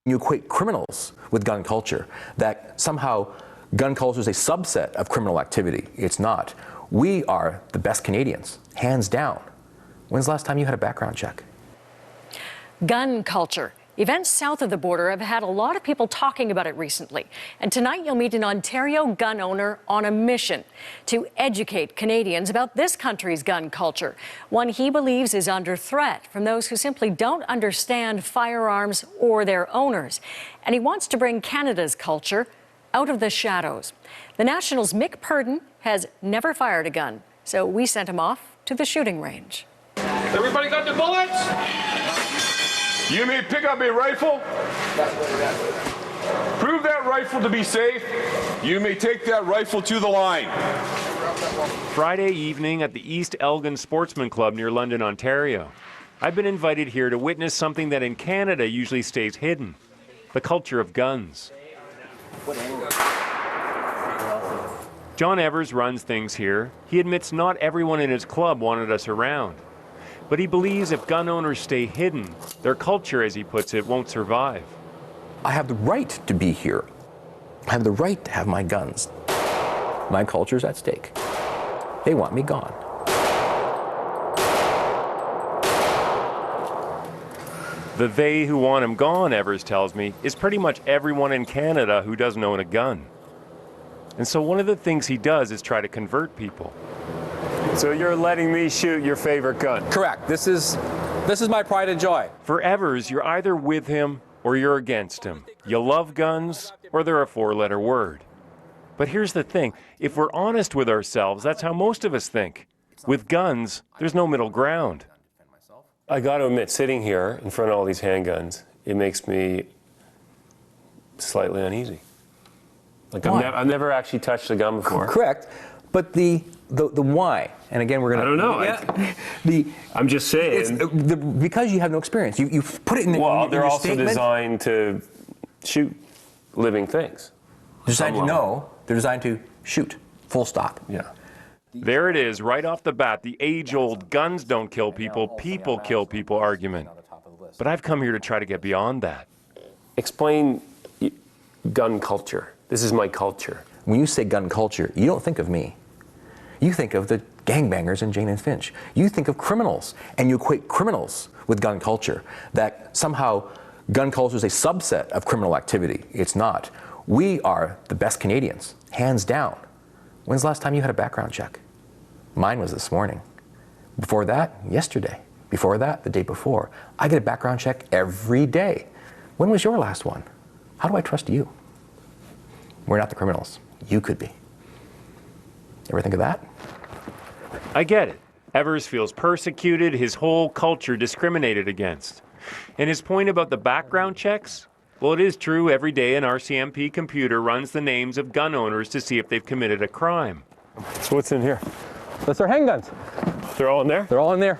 You equate criminals with gun culture, that somehow gun culture is a subset of criminal activity. It's not. We are the best Canadians, hands down. When's the last time you had a background check? Gun culture. Events south of the border have had a lot of people talking about it recently. And tonight you'll meet an Ontario gun owner on a mission to educate Canadians about this country's gun culture, one he believes is under threat from those who simply don't understand firearms or their owners. And he wants to bring Canada's culture out of the shadows. The National's Mick Purdon has never fired a gun, so we sent him off to the shooting range. Everybody got their bullets? You may pick up a rifle. Prove that rifle to be safe. You may take that rifle to the line. Friday evening at the East Elgin Sportsman Club near London, Ontario. I've been invited here to witness something that in Canada usually stays hidden, the culture of guns. John Evers runs things here. He admits not everyone in his club wanted us around. But he believes if gun owners stay hidden, their culture, as he puts it, won't survive. I have the right to be here. I have the right to have my guns. My culture's at stake. They want me gone. The they who want him gone, Evers tells me, is pretty much everyone in Canada who doesn't own a gun. And so one of the things he does is try to convert people. So you're letting me shoot your favorite gun? Correct. This is my pride and joy. For Evers, you're either with him or you're against him. You love guns or they're a four-letter word. But here's the thing. If we're honest with ourselves, that's how most of us think. With guns, there's no middle ground. I got to admit, sitting here in front of all these handguns, it makes me slightly uneasy. Like I've never actually touched a gun before. Correct. But the why, and again we're going to... I don't know. I'm just saying. Because you have no experience. You put it in, well, in they're your also statement. designed to shoot living things. They're designed to know. They're designed to shoot. Full stop. Yeah. There it is, right off the bat, the age-old guns don't kill people, people kill people argument. But I've come here to try to get beyond that. Explain gun culture. This is my culture. When you say gun culture, you don't think of me. You think of the gangbangers in Jane and Finch. You think of criminals, and you equate criminals with gun culture, that somehow gun culture is a subset of criminal activity. It's not. We are the best Canadians, hands down. When's the last time you had a background check? Mine was this morning. Before that, yesterday. Before that, the day before. I get a background check every day. When was your last one? How do I trust you? We're not the criminals. You could be. Ever think of that? I get it. Evers feels persecuted, his whole culture discriminated against. And his point about the background checks? Well, it is true every day an RCMP computer runs the names of gun owners to see if they've committed a crime. So what's in here? That's our handguns. They're all in there? They're all in there.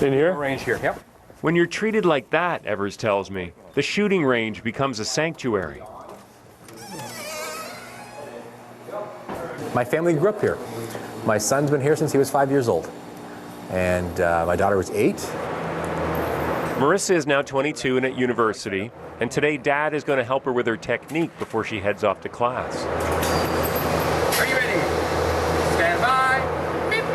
In here? Range here. Yep. When you're treated like that, Evers tells me, the shooting range becomes a sanctuary. My family grew up here. My son's been here since he was 5 years old. And my daughter was 8. Marissa is now 22 and at university. And today, Dad is going to help her with her technique before she heads off to class. Are you ready? Stand by. Beep.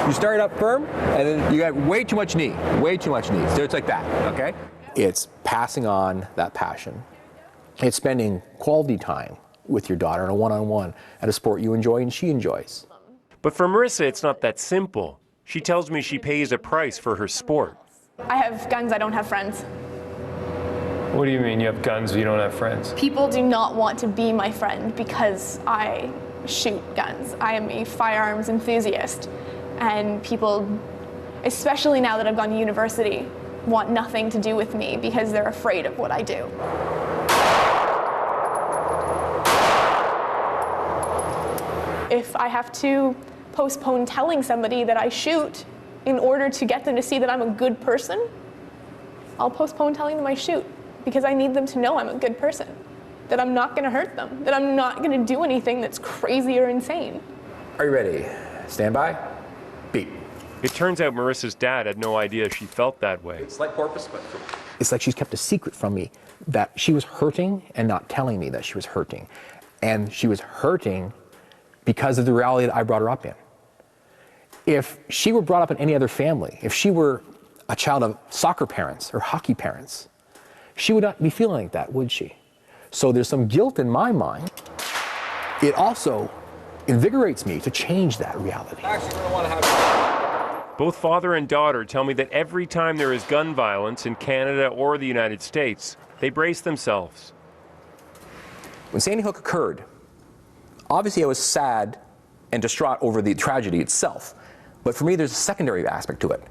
You start up firm, and then you got way too much knee. Way too much knee. So it's like that, okay? It's passing on that passion. It's spending quality time with your daughter in a one-on-one at a sport you enjoy and she enjoys. But for Marissa, it's not that simple. She tells me she pays a price for her sport. I have guns, I don't have friends. What do you mean you have guns but you don't have friends? People do not want to be my friend because I shoot guns. I am a firearms enthusiast. And people, especially now that I've gone to university, want nothing to do with me because they're afraid of what I do. If I have to postpone telling somebody that I shoot in order to get them to see that I'm a good person, I'll postpone telling them I shoot because I need them to know I'm a good person, that I'm not going to hurt them, that I'm not going to do anything that's crazy or insane. Are you ready? Stand by. Beep. It turns out Marissa's dad had no idea she felt that way. It's like porpoise, but it's like she's kept a secret from me that she was hurting and not telling me that she was hurting. And she was hurting because of the reality that I brought her up in. If she were brought up in any other family, if she were a child of soccer parents or hockey parents, she would not be feeling like that, would she? So there's some guilt in my mind. It also invigorates me to change that reality. Both father and daughter tell me that every time there is gun violence in Canada or the United States, they brace themselves. When Sandy Hook occurred, obviously I was sad and distraught over the tragedy itself. But for me, there's a secondary aspect to it.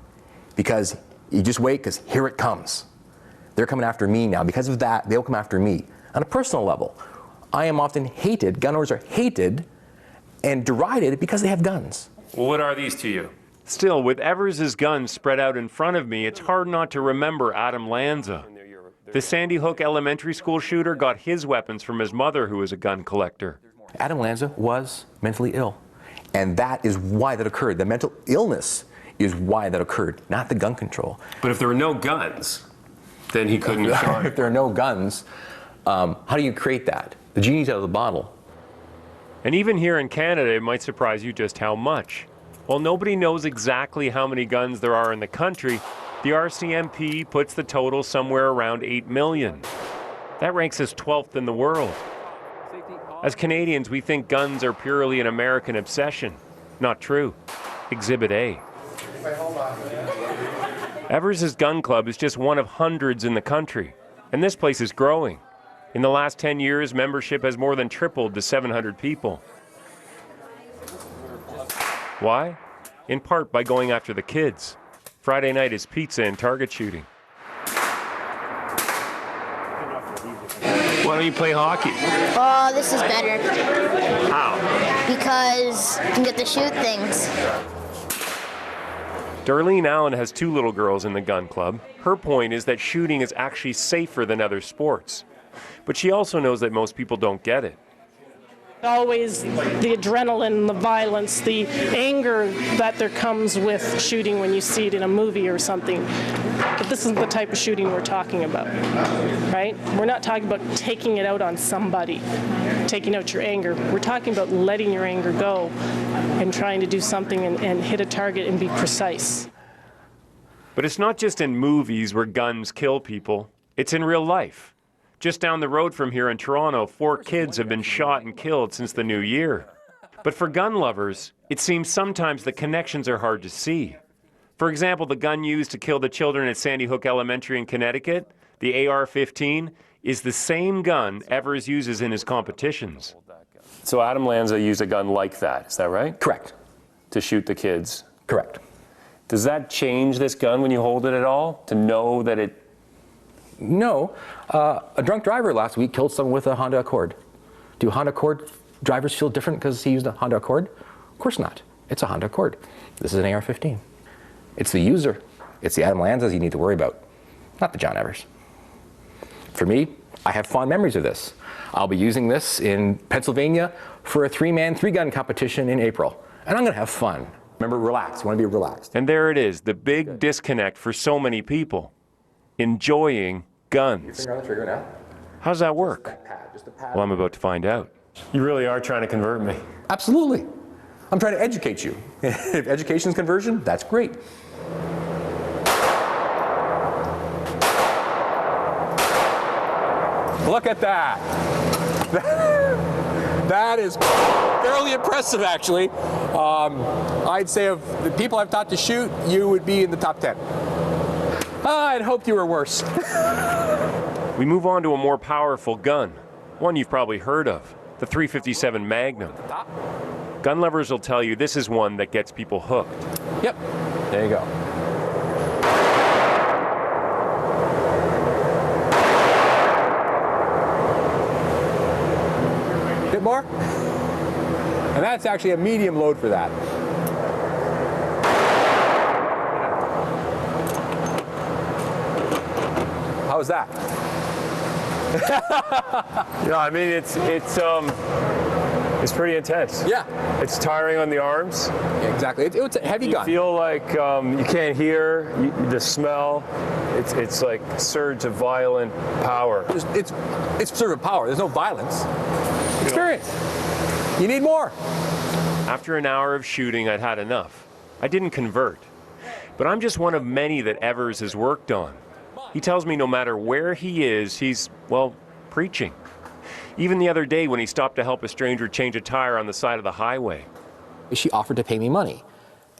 Because you just wait, because here it comes. They're coming after me now. Because of that, they'll come after me. On a personal level, I am often hated, gun owners are hated and derided because they have guns. Well, what are these to you? Still, with Evers's guns spread out in front of me, it's hard not to remember Adam Lanza. The Sandy Hook elementary school shooter got his weapons from his mother, who was a gun collector. Adam Lanza was mentally ill. And that is why that occurred. The mental illness is why that occurred, not the gun control. But if there were no guns, then he couldn't have shot. If there are no guns, how do you create that? The genie's out of the bottle. And even here in Canada, it might surprise you just how much. While nobody knows exactly how many guns there are in the country, the RCMP puts the total somewhere around 8 million. That ranks us 12th in the world. As Canadians, we think guns are purely an American obsession. Not true. Exhibit A. Evers's Gun Club is just one of hundreds in the country, and this place is growing. In the last 10 years, membership has more than tripled to 700 people. Why? In part by going after the kids. Friday night is pizza and target shooting. Why don't you play hockey? Oh, this is better How? because you can get to shoot things. Darlene Allen has 2 little girls in the gun club. Her point is that shooting is actually safer than other sports. But she also knows that most people don't get it. Always the adrenaline, the violence, the anger that there comes with shooting when you see it in a movie or something. But this isn't the type of shooting we're talking about, right? We're not talking about taking it out on somebody, taking out your anger. We're talking about letting your anger go and trying to do something and hit a target and be precise. But it's not just in movies where guns kill people, it's in real life. Just down the road from here in Toronto, 4 kids have been shot and killed since the new year. But for gun lovers, it seems sometimes the connections are hard to see. For example, the gun used to kill the children at Sandy Hook Elementary in Connecticut, the AR-15, is the same gun Evers uses in his competitions. So Adam Lanza used a gun like that, is that right? Correct. To shoot the kids. Correct. Does that change this gun when you hold it at all? To know that it... No. A drunk driver last week killed someone with a Honda Accord. Do Honda Accord drivers feel different because he used a Honda Accord? Of course not. It's a Honda Accord. This is an AR-15. It's the user. It's the Adam Lanzas you need to worry about, not the John Evers. For me, I have fond memories of this. I'll be using this in Pennsylvania for a 3-man, 3-gun competition in April. And I'm going to have fun. Remember, relax. You want to be relaxed. And there it is, the big disconnect for so many people. Enjoying guns. Finger on the trigger now. How does that work? Well, I'm about to find out. You really are trying to convert me. Absolutely. I'm trying to educate you. If education is conversion, that's great. Look at that. That is fairly impressive, actually. I'd say of the people I've taught to shoot, you would be in the top 10. I'd hoped you were worse. We move on to a more powerful gun, one you've probably heard of, the .357 Magnum. Gun lovers will tell you this is one that gets people hooked. Yep, there you go. Bit more? And that's actually a medium load for that. How was that? Yeah, I mean, it's It's pretty intense. Yeah, It's tiring on the arms. exactly. It's a heavy You gun. feel like you can't hear the smell. It's like a surge of violent power. It's sort of power. There's no violence. Experience. You need more. After an hour of shooting, I'd had enough. I didn't convert. But I'm just one of many that Evers has worked on. He tells me no matter where he is, he's, well, preaching. Even the other day when he stopped to help a stranger change a tire on the side of the highway. She offered to pay me money.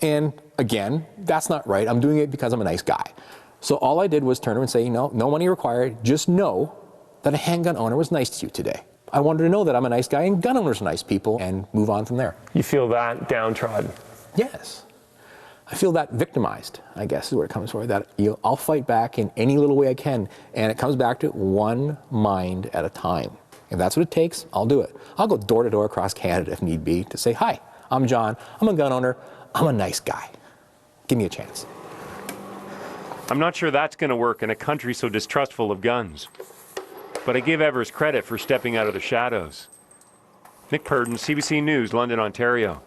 And again, that's not right. I'm doing it because I'm a nice guy. So all I did was turn to her and say, no money required. Just know that a handgun owner was nice to you today. I wanted to know that I'm a nice guy and gun owners are nice people and move on from there. You feel that downtrodden. Yes. I feel that victimized, I guess is where it comes from. That I'll fight back in any little way I can. And it comes back to one mind at a time. If that's what it takes, I'll do it. I'll go door to door across Canada if need be to say, hi, I'm John, I'm a gun owner, I'm a nice guy. Give me a chance. I'm not sure that's going to work in a country so distrustful of guns. But I give Evers credit for stepping out of the shadows. Nick Purdon, CBC News, London, Ontario.